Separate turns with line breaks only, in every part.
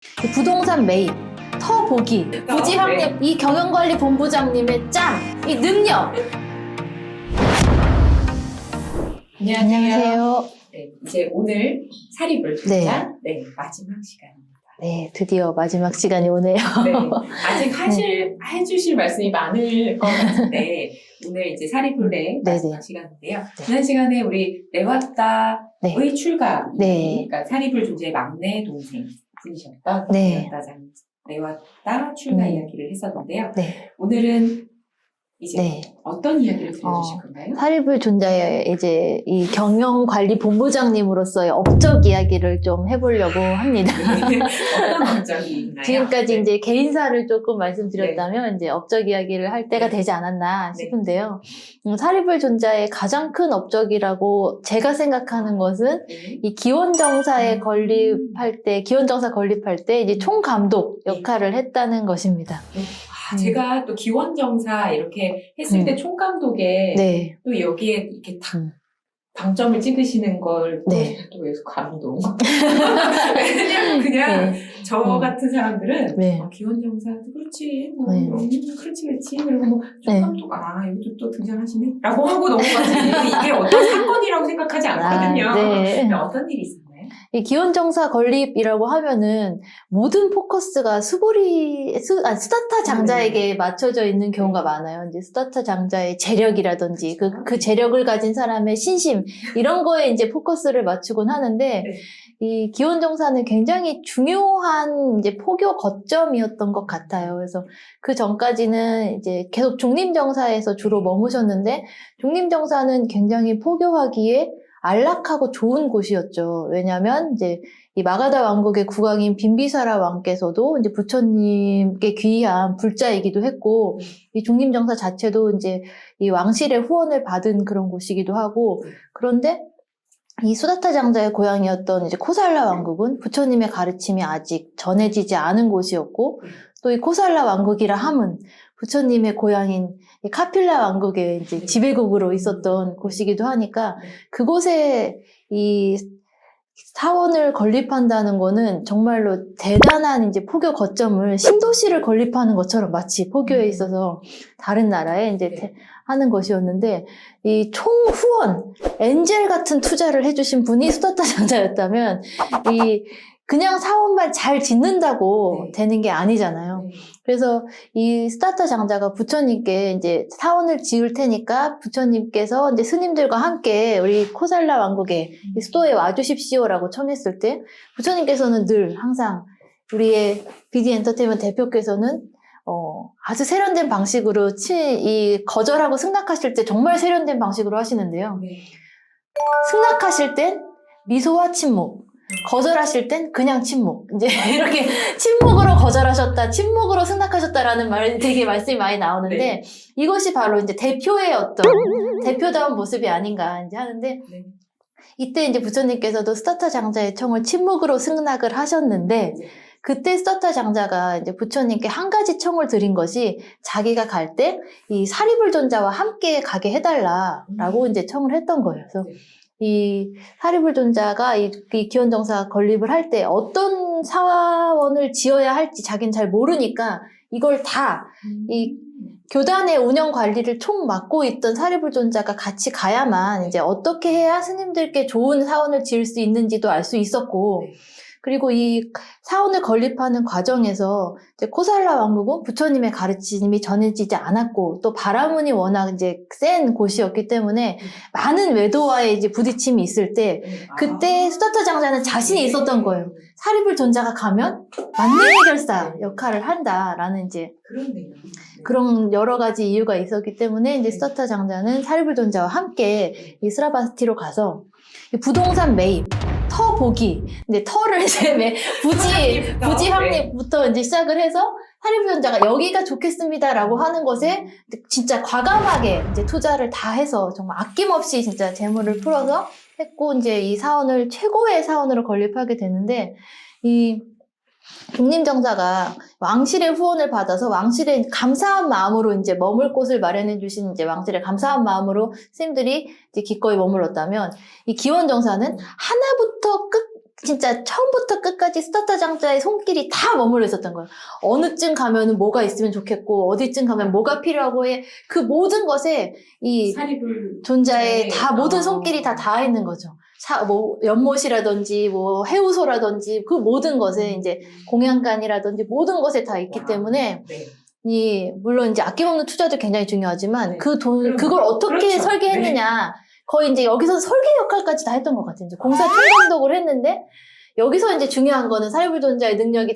부동산 매입, 터 보기, 부지 확립, 이 경영관리본부장님의 이 능력. 안녕하세요.
네, 이제 오늘 사립을 준비한 마지막 시간입니다.
네, 드디어 마지막 시간이 오네요.
네, 아직 해주실 말씀이 많을 것 같은데 오늘 이제 사립을의 마지막 시간인데요. 지난 시간에 우리 내왔다의 출가, 그러니까 사립을 존재의 막내 동생 분이셨던 내왔다 출가 이야기를 했었는데요. 오늘은 이제 어떤 이야기를 들려주실 건가요?
사립을 존재의 이제 이 경영관리본부장님으로서의 업적 이야기를 좀 해보려고 합니다.
어떤 업적이 있나요?
지금까지 이제 개인사를 조금 말씀드렸다면 이제 업적 이야기를 할 때가 되지 않았나 싶은데요. 사립을 존재의 가장 큰 업적이라고 제가 생각하는 것은 이 기원정사에 기원정사 건립할 때 이제 총감독 역할을 했다는 것입니다.
제가 또 기원정사 이렇게 했을 때 총감독에 또 여기에 이렇게 딱 방점을 찍으시는 걸 또 여기서 감동. 왜냐면 그냥 저 같은 사람들은 기원정사도 그렇지, 그렇지. 그리고 뭐 총감독 여기도 또 등장하시네? 라고 하고 넘어가지. 이게 어떤 사건이라고 생각하지 않거든요. 근데 어떤 일이 있었나요?
이 기원정사 건립이라고 하면은 모든 포커스가 스다타 장자에게 맞춰져 있는 경우가 많아요. 이제 스다타 장자의 재력이라든지 그 재력을 가진 사람의 신심 이런 거에 이제 포커스를 맞추곤 하는데 이 기원정사는 굉장히 중요한 이제 포교 거점이었던 것 같아요. 그래서 그 전까지는 이제 계속 종림정사에서 주로 머무셨는데 종림정사는 굉장히 포교하기에 안락하고 좋은 곳이었죠. 왜냐하면 이제 이 마가다 왕국의 국왕인 빈비사라 왕께서도 이제 부처님께 귀한 불자이기도 했고, 이 중림정사 자체도 이제 이 왕실의 후원을 받은 그런 곳이기도 하고, 그런데 이 수다타 장자의 고향이었던 이제 코살라 왕국은 부처님의 가르침이 아직 전해지지 않은 곳이었고, 또 이 코살라 왕국이라 함은 부처님의 고향인 카필라 왕국의 이제 지배국으로 있었던 곳이기도 하니까 그곳에 이 사원을 건립한다는 거는 정말로 대단한 이제 포교 거점을 신도시를 건립하는 것처럼 마치 포교에 있어서 다른 나라에 이제 하는 것이었는데 이 총후원 엔젤 같은 투자를 해주신 분이 수다타 장자였다면 그냥 사원만 잘 짓는다고 되는 게 아니잖아요. 그래서 이 스타타 장자가 부처님께 이제 사원을 지을 테니까 부처님께서 이제 스님들과 함께 우리 코살라 왕국의 수도에 와주십시오라고 청했을 때 부처님께서는 늘 항상 우리의 BD 엔터테인먼트 대표께서는 아주 세련된 방식으로 거절하고 승낙하실 때 정말 세련된 방식으로 하시는데요. 승낙하실 땐 미소와 침묵. 거절하실 땐 그냥 침묵. 이제 이렇게 침묵으로 거절하셨다, 침묵으로 승낙하셨다라는 되게 말씀이 많이 나오는데 이것이 바로 이제 대표의 대표다운 모습이 아닌가 이제 하는데 이때 이제 부처님께서도 스타타 장자의 청을 침묵으로 승낙을 하셨는데 그때 스타타 장자가 이제 부처님께 한 가지 청을 드린 것이 자기가 갈 때 이 사리불존자와 함께 가게 해달라라고 이제 청을 했던 거예요. 그래서 이 사리불존자가 이 기원정사 건립을 할 때 어떤 사원을 지어야 할지 자기는 잘 모르니까 이걸 다 이 교단의 운영 관리를 총 맡고 있던 사리불존자가 같이 가야만 이제 어떻게 해야 스님들께 좋은 사원을 지을 수 있는지도 알 수 있었고 그리고 이 사원을 건립하는 과정에서 이제 코살라 왕국은 부처님의 가르침이 전해지지 않았고 또 바라문이 워낙 이제 센 곳이었기 때문에 많은 외도와의 이제 부딪힘이 있을 때 그때 수다타 장자는 자신이 있었던 거예요. 사리불존자가 가면 만능 해결사 역할을 한다라는 이제 그런 여러 가지 이유가 있었기 때문에 이제 수다타 장자는 사리불존자와 함께 이 스라바스티로 가서 부동산 매입 터 보기. 근데 터를 이제 부지 확립부터 이제 시작을 해서 사리불존자가 여기가 좋겠습니다라고 하는 것에 진짜 과감하게 이제 투자를 다 해서 정말 아낌없이 진짜 재물을 풀어서 했고 이제 이 사원을 최고의 사원으로 건립하게 되는데 이 중림정사가 왕실의 후원을 받아서 왕실의 감사한 마음으로 이제 머물 곳을 마련해 주신 이제 왕실의 감사한 마음으로 스님들이 이제 기꺼이 머물렀다면 이 기원정사는 하나부터 진짜 처음부터 끝까지 스타타 장자의 손길이 다 머물러 있었던 거예요. 어느 쯤 가면은 뭐가 있으면 좋겠고, 어디쯤 가면 뭐가 필요하고 해. 그 모든 것에 이
사립을
존자의 다 모든
아.
손길이 다 닿아 있는 거죠. 뭐 연못이라든지 뭐 해우소라든지 그 모든 것에 이제 공양간이라든지 모든 것에 다 있기
와.
때문에
네.
물론 이제 아낌없는 투자도 굉장히 중요하지만
네.
그걸 어떻게
그렇죠.
설계했느냐 거의 이제 여기서 설계 역할까지 다 했던 것 같아요. 이제 공사 총감독을 했는데 여기서 이제 중요한 거는 사리불존자의 능력이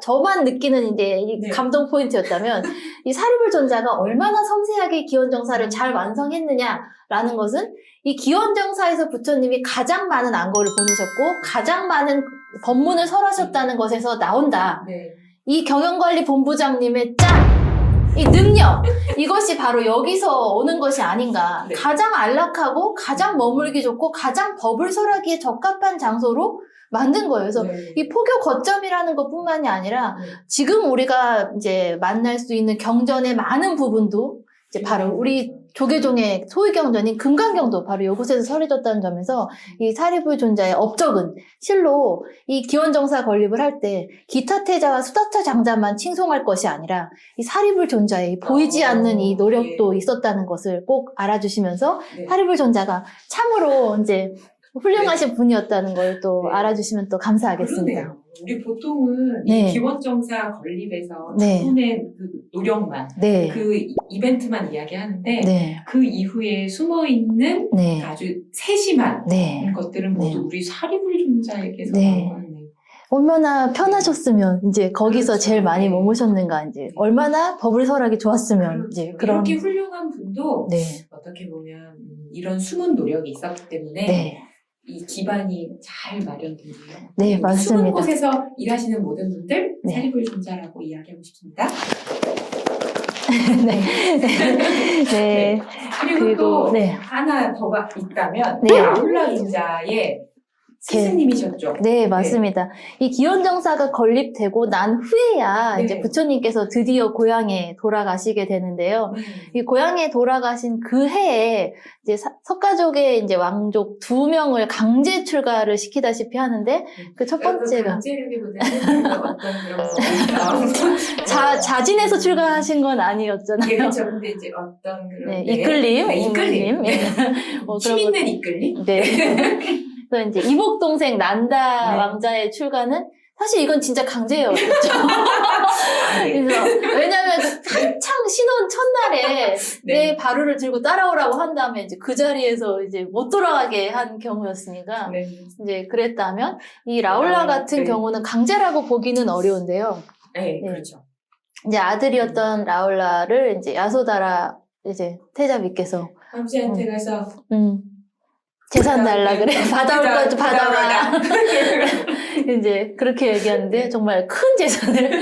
저만 느끼는 이제 이
네.
감동 포인트였다면 이 사리불존자가 얼마나 섬세하게 기원정사를 잘 완성했느냐라는 것은 이 기원정사에서 부처님이 가장 많은 안거를 보내셨고 가장 많은 법문을 설하셨다는 것에서 나온다.
네.
이 경영관리본부장님의 이 능력 이것이 바로 여기서 오는 것이 아닌가.
네.
가장 안락하고 가장 머물기 좋고 가장 법을 설하기에 적합한 장소로 만든 거예요. 그래서
네.
이 포교 거점이라는 것뿐만이 아니라
네.
지금 우리가 이제 만날 수 있는 경전의 많은 부분도 이제 바로 우리 조계종의 소위 경전인 금강경도 바로 이곳에서 설해졌다는 점에서 이 사리불존자의 업적은 실로 이 기원정사 건립을 할 때 기타 태자와 수다타 장자만 칭송할 것이 아니라 이 사리불존자의 보이지 않는 이 노력도 있었다는 것을 꼭 알아주시면서
네.
사리불존자가 참으로 이제 훌륭하신 분이었다는 걸 또
네.
알아주시면 또 감사하겠습니다.
그러네요. 우리 보통은
네.
이 기원정사 건립에서
네.
두분의 그 노력만,
네.
그 이벤트만 이야기하는데
네.
그 이후에 숨어있는
네.
아주 세심한
네.
것들은 모두
네.
우리 사리불존자에게서
네.
나온 거네요.
얼마나 편하셨으면 이제 거기서
그렇죠.
제일 많이
네.
머무셨는가 이제 얼마나 법을 설하기 좋았으면
그렇죠.
이제 그런
이렇게 훌륭한 분도
네.
어떻게 보면 이런 숨은 노력이 있었기 때문에
네.
이 기반이 잘 마련돼요.
네, 맞습니다.
숨은 곳에서 일하시는 모든 분들
네.
사리불존자라고 이야기하고 싶습니다.
네. 네.
그리고 또
네.
하나 더가 있다면
네.
라울라존자의 스승님이셨죠.
네, 맞습니다. 이 기원정사가 건립되고 난 후에야
네.
이제 부처님께서 드디어 고향에 돌아가시게 되는데요. 이 고향에 돌아가신 그 해에 이제 석가족의 이제 왕족 2명을 강제 출가를 시키다시피 하는데 그 첫 번째가
강제력이보다는 어떤 그런
자진해서 출가하신 건 아니었잖아요.
예, 그렇죠. 근데 이제 어떤 그런
네, 이끌림,
네, 이끌림.
네.
뭐 힘 있는 이끌림.
네. 그래서 이제 이복 동생 난다
네.
왕자의 출가는 사실 이건 진짜 강제였죠. 그래서 왜냐하면 한창 신혼 첫날에
네.
내 바루를 들고 따라오라고 한 다음에 이제 그 자리에서 이제 못 돌아가게 한 경우였으니까
네.
이제 그랬다면 이 라울라 같은
네.
경우는 강제라고 보기는 어려운데요.
네,
네.
그렇죠.
이제 아들이었던 라울라를 이제 야소다라 이제 태자비께서
아버지한테 가서
재산 달라 그래. 받아올 거 받아와.
받아와라.
이제 그렇게 얘기하는데 정말 큰 재산을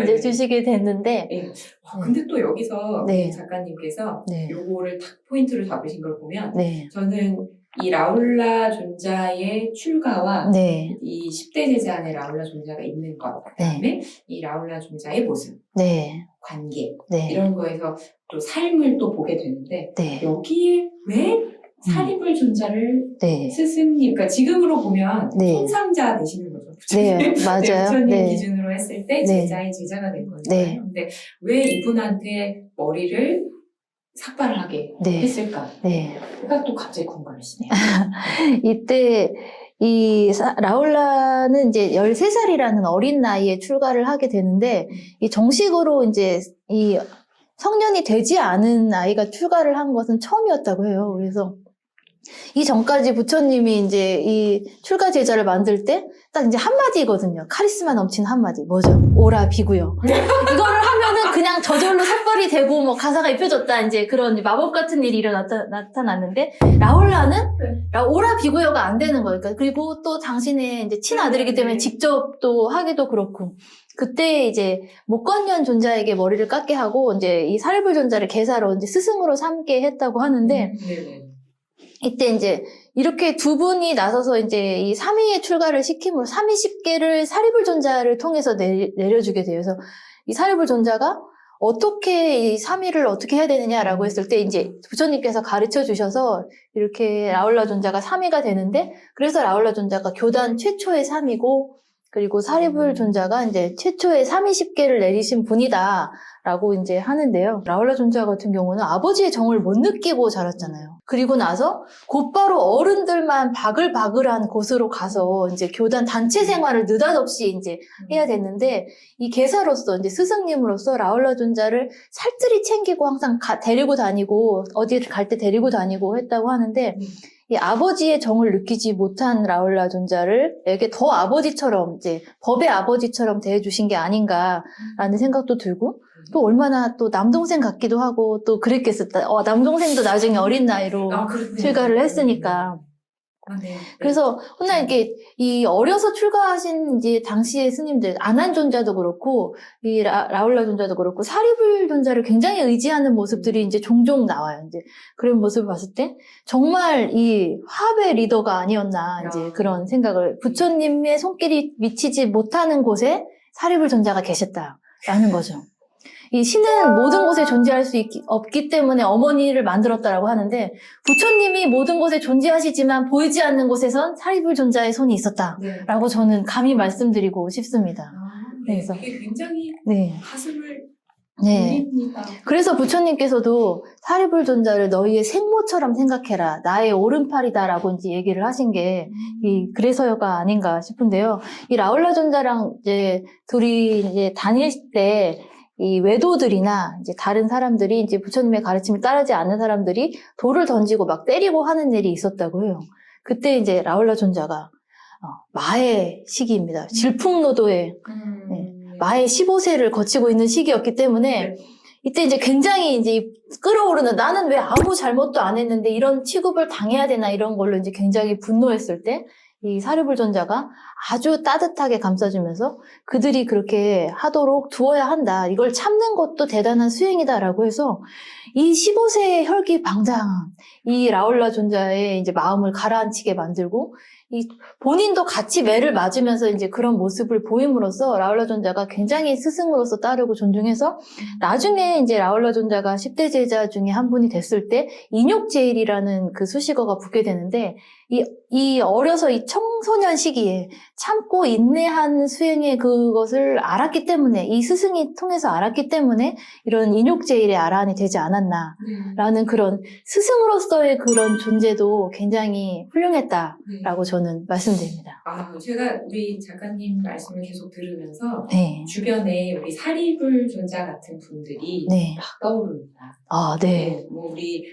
이제 주시게 됐는데.
네. 근데 또 여기서
네.
작가님께서
네.
요거를 딱 포인트를 잡으신 걸 보면
네.
저는 이 라울라 존자의 출가와
네.
이 10대 제자 안에 라울라 존자가 있는 것, 그다음에 이 라울라 존자의 모습,
네.
관계
네.
이런 거에서 또 삶을 또 보게 되는데
네.
여기에 왜 사리불 존자를
네.
스승님, 그러니까 지금으로 보면
네.
손상자 되시는 거죠.
네, 맞아요.
부처님
네.
기준으로 했을 때
네.
제자의 제자가 된 거니까요.
네.
근데 왜 이분한테 머리를 삭발하게
네.
했을까?
네.
그러니까 또 갑자기 궁금해지네요.
이때 이 라울라는 이제 13살이라는 어린 나이에 출가를 하게 되는데 이 정식으로 이제 이 성년이 되지 않은 아이가 출가를 한 것은 처음이었다고 해요. 그래서 이 전까지 부처님이 이제 이 출가 제자를 만들 때 딱 이제 한마디거든요. 카리스마 넘치는 한마디. 뭐죠? 오라 비구요. 이거를 하면은 그냥 저절로 삭발이 되고 뭐 가사가 입혀졌다. 이제 그런 마법 같은 일이 나타났는데 라울라는 오라 비구요가 안 되는 거예요. 그리고 또 당신의 이제 친아들이기 때문에 직접 또 하기도 그렇고. 그때 이제 목건년 존자에게 머리를 깎게 하고 이제 이 사리불 존자를 계사로 이제 스승으로 삼게 했다고 하는데 이때 이제 이렇게 두 분이 나서서 이제 이 삼위의 출가를 시킴으로 삼위십계를 사리불 존자를 통해서 내려주게 돼요. 그래서 이 사리불 존자가 어떻게 이 3일을 어떻게 해야 되느냐라고 했을 때 이제 부처님께서 가르쳐 주셔서 이렇게 라울라 존자가 3위가 되는데 그래서 라울라 존자가 교단 최초의 3위고 그리고 사리불 존자가 이제 최초의 320개를 내리신 분이다라고 이제 하는데요. 라울라 존자 같은 경우는 아버지의 정을 못 느끼고 자랐잖아요. 그리고 나서 곧바로 어른들만 바글바글한 곳으로 가서 이제 교단 단체 생활을 느닷없이 이제 해야 됐는데 이 계사로서 이제 스승님으로서 라울라 존자를 살뜰히 챙기고 항상 데리고 다니고 어디를 갈 때 데리고 다니고 했다고 하는데 이 아버지의 정을 느끼지 못한 라울라 존자를에게 더 아버지처럼 이제 법의 아버지처럼 대해주신 게 아닌가라는 생각도 들고 또 얼마나 또 남동생 같기도 하고 또 그랬겠었다. 남동생도 나중에 어린 나이로 출가를 했으니까.
네.
그래서 혼자 이렇게 이 어려서 출가하신 이제 당시의 스님들 아난 존자도 그렇고 이 라울라 존자도 그렇고 사리불 존자를 굉장히 의지하는 모습들이 이제 종종 나와요. 이제 그런 모습을 봤을 때 정말 이 화합의 리더가 아니었나 이제 그런 생각을 부처님의 손길이 미치지 못하는 곳에 사리불 존자가 계셨다라는 거죠. 이 신은 모든 곳에 존재할 수 없기 때문에 어머니를 만들었다라고 하는데 부처님이 모든 곳에 존재하시지만 보이지 않는 곳에선 사리불 존자의 손이 있었다라고 저는 감히 말씀드리고 싶습니다.
그래서 이게 굉장히 가슴을
네.
울립니다.
그래서 부처님께서도 사리불 존자를 너희의 생모처럼 생각해라. 나의 오른팔이다라고 이제 얘기를 하신 게 그래서가 아닌가 싶은데요. 이 라울라 존자랑 이제 둘이 이제 다닐 때 이 외도들이나 이제 다른 사람들이 이제 부처님의 가르침을 따르지 않는 사람들이 돌을 던지고 막 때리고 하는 일이 있었다고 해요. 그때 이제 라울라 존자가 마의 시기입니다. 질풍노도의 마의 15세를 거치고 있는 시기였기 때문에 이때 이제 굉장히 이제 끌어오르는 나는 왜 아무 잘못도 안 했는데 이런 취급을 당해야 되나 이런 걸로 이제 굉장히 분노했을 때 이 사리불 존자가 아주 따뜻하게 감싸주면서 그들이 그렇게 하도록 두어야 한다. 이걸 참는 것도 대단한 수행이다라고 해서 이 15세의 혈기방장한 이 라울라 존자의 이제 마음을 가라앉히게 만들고 이 본인도 같이 매를 맞으면서 이제 그런 모습을 보임으로써 라울라 존자가 굉장히 스승으로서 따르고 존중해서 나중에 이제 라울라 존자가 10대 제자 중에 한 분이 됐을 때 인욕제일이라는 그 수식어가 붙게 되는데 이 어려서 이 청소년 시기에 참고 인내한 수행의 그것을 알았기 때문에 이 스승이 통해서 알았기 때문에 이런 인욕제일의 아라한이 되지 않았나라는 그런 스승으로서의 그런 존재도 굉장히 훌륭했다라고 저는 말씀드립니다.
제가 우리 작가님 말씀을 계속 들으면서
네.
주변에 우리 사리불 존자 같은 분들이 막 떠오릅니다.
뭐
우리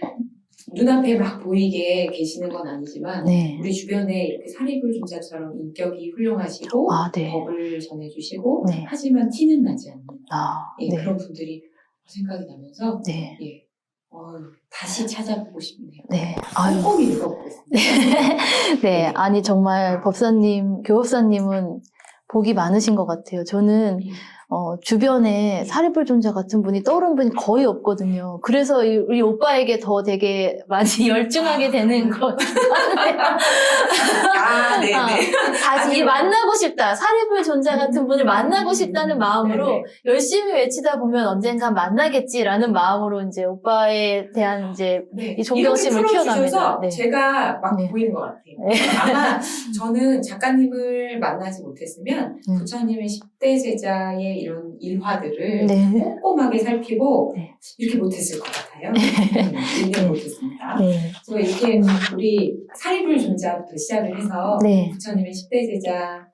눈앞에 막 보이게 계시는 건 아니지만 우리 주변에 이렇게 사리불 존자처럼 인격이 훌륭하시고 법을 전해주시고 하지만 티는 나지 않는 그런 분들이 생각이 나면서 다시 찾아보고 싶네요. 꼭 읽어보겠습니다.
아니 정말 법사님, 교법사님은 복이 많으신 것 같아요. 저는 주변에 사리불 존자 같은 분이 떠오르는 분이 거의 없거든요. 그래서 우리 오빠에게 더 되게 많이 열중하게 되는 것 같아요. 다시 만나고 싶다. 사리불 존자 같은 분을 만나고 싶다는 마음으로 열심히 외치다 보면 언젠간 만나겠지라는 마음으로 이제 오빠에 대한 이제 이 존경심을 키워갑니다.
제가 막 보이는 것 같아요. 아마 저는 작가님을 만나지 못했으면 부처님의 10대 제자의 이런 일화들을 꼼꼼하게 살피고 이렇게 못했을 것 같아요. 이해를 못했습니다. 그래서 이렇게 우리 사리불 존자부터 시작을 해서 부처님의 10대 제자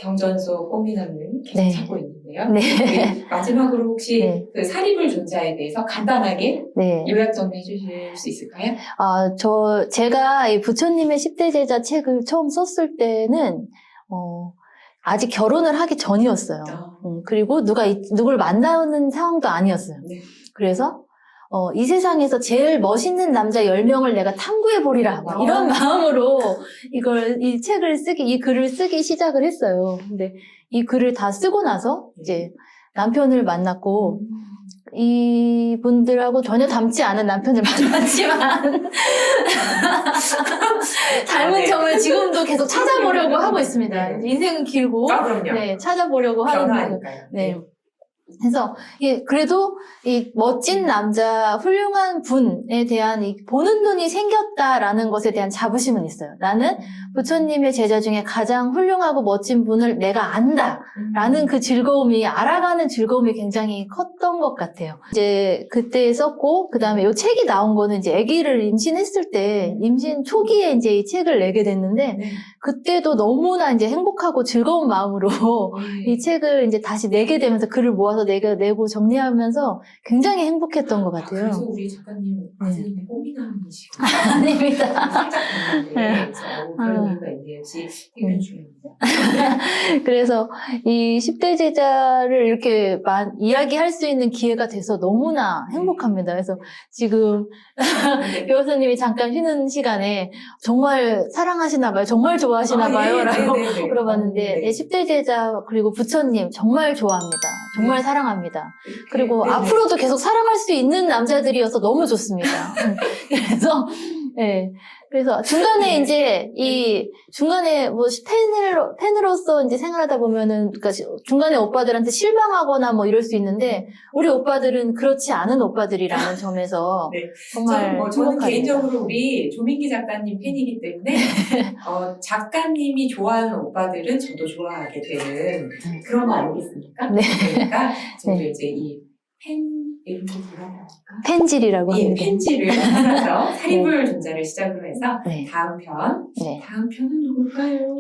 경전소 꽃미남을 계속 찾고 있는데요. 마지막으로 혹시 그 사리불 존자에 대해서 간단하게 요약 좀 해주실 수 있을까요?
제가 이 부처님의 10대 제자 책을 처음 썼을 때는 아직 결혼을 하기 전이었어요. 그리고 누굴 만나는 상황도 아니었어요. 그래서 이 세상에서 제일 멋있는 남자 10명을 내가 탐구해보리라 이런 마음으로 이 글을 쓰기 시작을 했어요. 근데 이 글을 다 쓰고 나서 이제 남편을 만났고 이분들하고 전혀 닮지 않은 남편을 만났지만 닮은 점을 지금도 계속 찾아보려고 하고 있습니다. 인생은 길고 찾아보려고 하는데 그래서 그래도 이 멋진 남자, 훌륭한 분에 대한 이 보는 눈이 생겼다라는 것에 대한 자부심은 있어요. 나는 부처님의 제자 중에 가장 훌륭하고 멋진 분을 내가 안다라는 그 즐거움이, 알아가는 즐거움이 굉장히 컸던 것 같아요. 이제 그때 썼고, 그 다음에 이 책이 나온 거는 이제 아기를 임신했을 때, 임신 초기에 이제 이 책을 내게 됐는데, 그때도 너무나 이제 행복하고 즐거운 마음으로 이 책을 이제 다시 내게 되면서 글을 모아서 내고 정리하면서 굉장히 행복했던 것 같아요.
그래서 우리 작가님 아드님의 호미남이시고
아닙니다.
살짝 봤는데 그런 이유가 있네요. 역시 되게 중요합니다.
그래서 이 10대 제자를 이렇게 이야기할 수 있는 기회가 돼서 너무나 행복합니다. 그래서 지금 교수님이 잠깐 쉬는 시간에 정말 사랑하시나 봐요. 정말 좋아하시나 봐요. 라고 물어봤는데 10대 제자 그리고 부처님 정말 좋아합니다. 정말 사랑합니다. 그리고 앞으로도 계속 사랑할 수 있는 남자들이어서 너무 좋습니다. 그래서 그래서 중간에 이제 중간에 뭐 팬으로서 이제 생활하다 보면은, 그러니까 중간에 오빠들한테 실망하거나 뭐 이럴 수 있는데, 우리 오빠들은 그렇지 않은 오빠들이라는 점에서 정말
저는 개인적으로 우리 조민기 작가님 팬이기 때문에 작가님이 좋아하는 오빠들은 저도 좋아하게 되는 그런 거 아니겠습니까?
네.
그러니까 저도 이제 이 이름이 뭐라고 할까?
펜질이라고 합니다.
펜질을 따라서 사리불 존자를 시작으로 해서 다음 편은 누굴까요?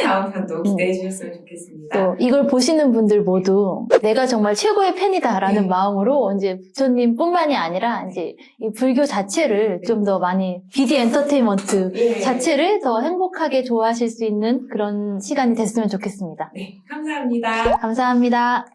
다음 편도 기대해 주셨으면 좋겠습니다.
또 이걸 보시는 분들 모두 내가 정말 최고의 팬이다라는 마음으로 이제 부처님뿐만이 아니라 이제 이 불교 자체를 좀 더 많이 BD 엔터테인먼트 자체를 더 행복하게 좋아하실 수 있는 그런 시간이 됐으면 좋겠습니다.
네, 감사합니다.
감사합니다.